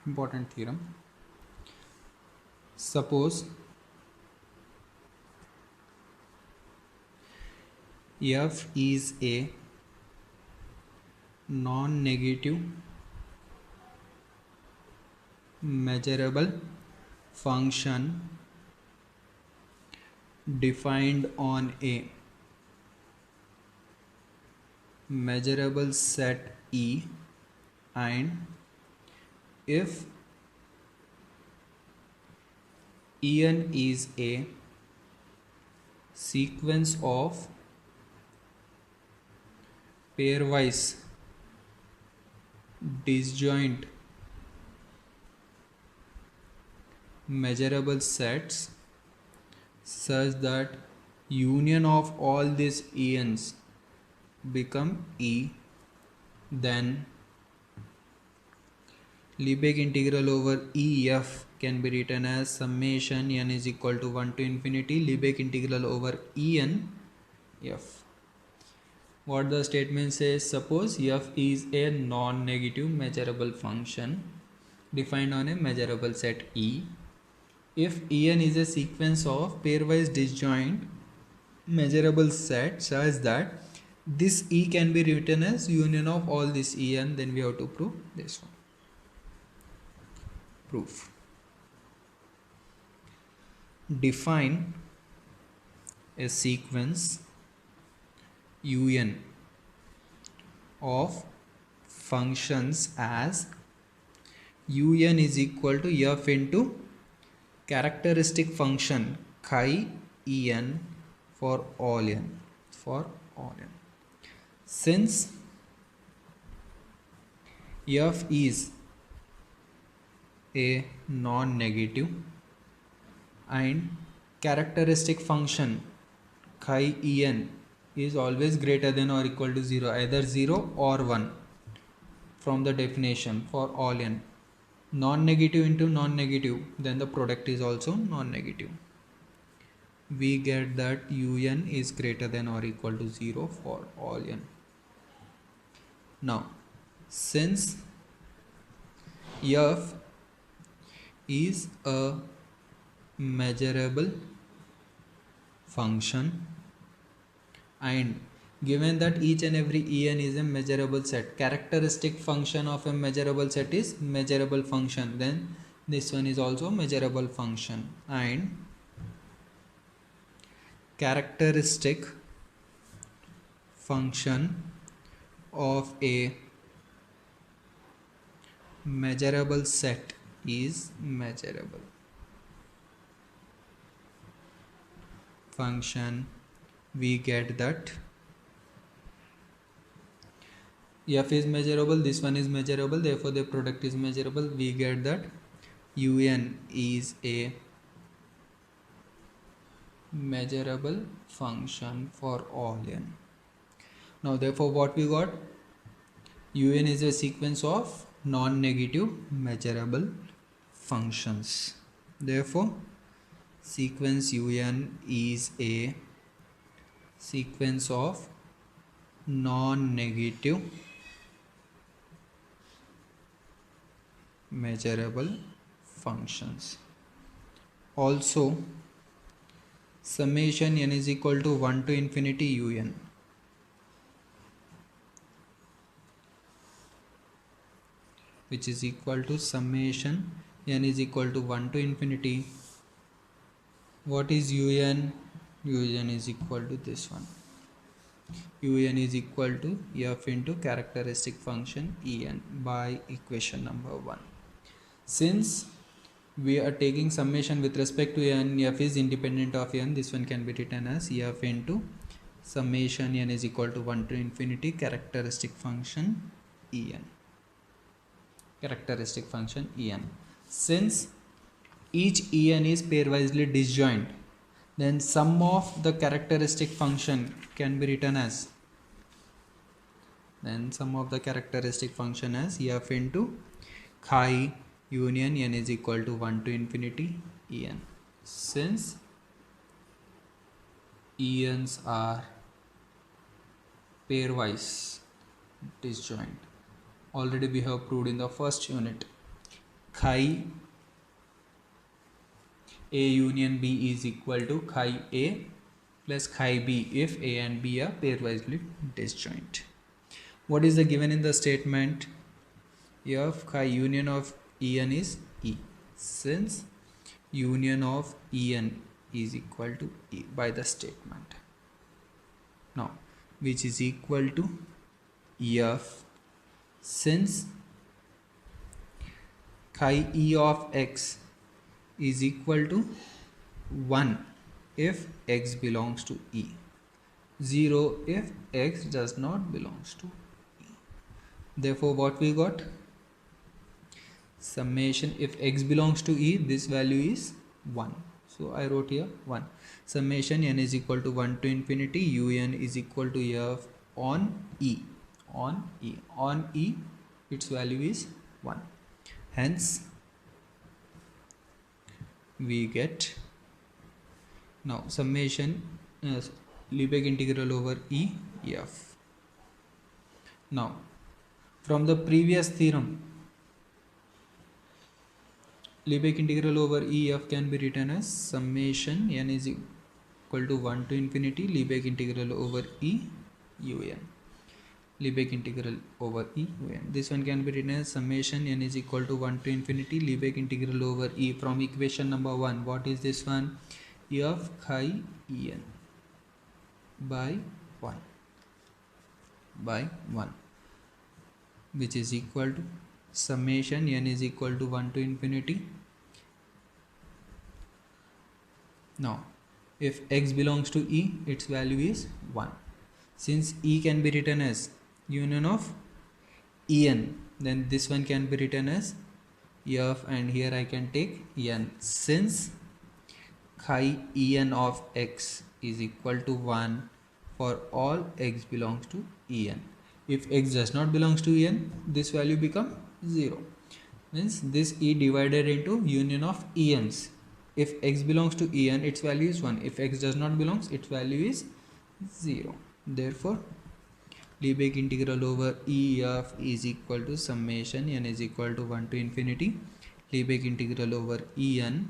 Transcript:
Important theorem. Suppose f is a non-negative measurable function defined on a measurable set E, and if En is a sequence of pairwise disjoint measurable sets such that union of all these Ens become E, then Lebesgue integral over EF can be written as summation n is equal to 1 to infinity Lebesgue integral over En f. What the statement says, suppose f is a non-negative measurable function defined on a measurable set E. If En is a sequence of pairwise disjoint measurable set such that this E can be written as union of all this En, then we have to prove this one. Proof. Define a sequence Un of functions as Un is equal to f into characteristic function chi En for all n. Since f is a non-negative and characteristic function chi En is always greater than or equal to 0, either 0 or 1 from the definition for all n. Non-negative into non-negative, then the product is also non-negative. We get that Un is greater than or equal to 0 for all n. Now, since f is a measurable function and given that each and every En is a measurable set, characteristic function of a measurable set is measurable function, then this one is also measurable function, and characteristic function of a measurable set is measurable function. We get that f is measurable, this one is measurable, therefore the product is measurable. We get that Un is a measurable function for all n. Now therefore what we got, Un is a sequence of non-negative measurable functions. Therefore sequence Un is a sequence of non-negative measurable functions. Also summation n is equal to 1 to infinity Un, which is equal to summation n is equal to 1 to infinity. What is Un? Un is equal to this one. Un is equal to f into characteristic function En by equation number 1. Since we are taking summation with respect to n, f is independent of n, this one can be written as f into summation n is equal to 1 to infinity characteristic function En. Characteristic function En. Since each En is pairwisely disjoint, then sum of the characteristic function can be written as f into chi union n is equal to 1 to infinity En. Since Ens are pairwise disjoint, already we have proved in the first unit, chi A union B is equal to chi A plus chi B if A and B are pairwisely disjoint. What is the given in the statement? If chi union of En is E, since union of En is equal to E by the statement. Now, which is equal to F since chi E of X is equal to 1 if X belongs to E, 0 if X does not belongs to E. Therefore, what we got? Summation, if X belongs to E, this value is 1. So I wrote here 1. Summation n is equal to 1 to infinity un is equal to f on E. On E. On E, its value is 1. Hence, we get now summation Lebesgue integral over E f. Now, from the previous theorem, Lebesgue integral over EF can be written as summation n is equal to 1 to infinity Lebesgue integral over E un. Lebesgue integral over E un. This one can be written as summation n is equal to 1 to infinity Lebesgue integral over E from equation number 1. What is this one? F chi En by 1 which is equal to summation n is equal to 1 to infinity. Now, if X belongs to E, its value is 1. Since E can be written as union of En, then this one can be written as F, and here I can take n. Since chi En of X is equal to 1 for all X belongs to En. If X does not belongs to En, this value become 0. Means this E divided into union of Ens. If X belongs to En, its value is 1. If X does not belongs, its value is 0. Therefore, Lebesgue integral over EF is equal to summation n is equal to 1 to infinity Lebesgue integral over En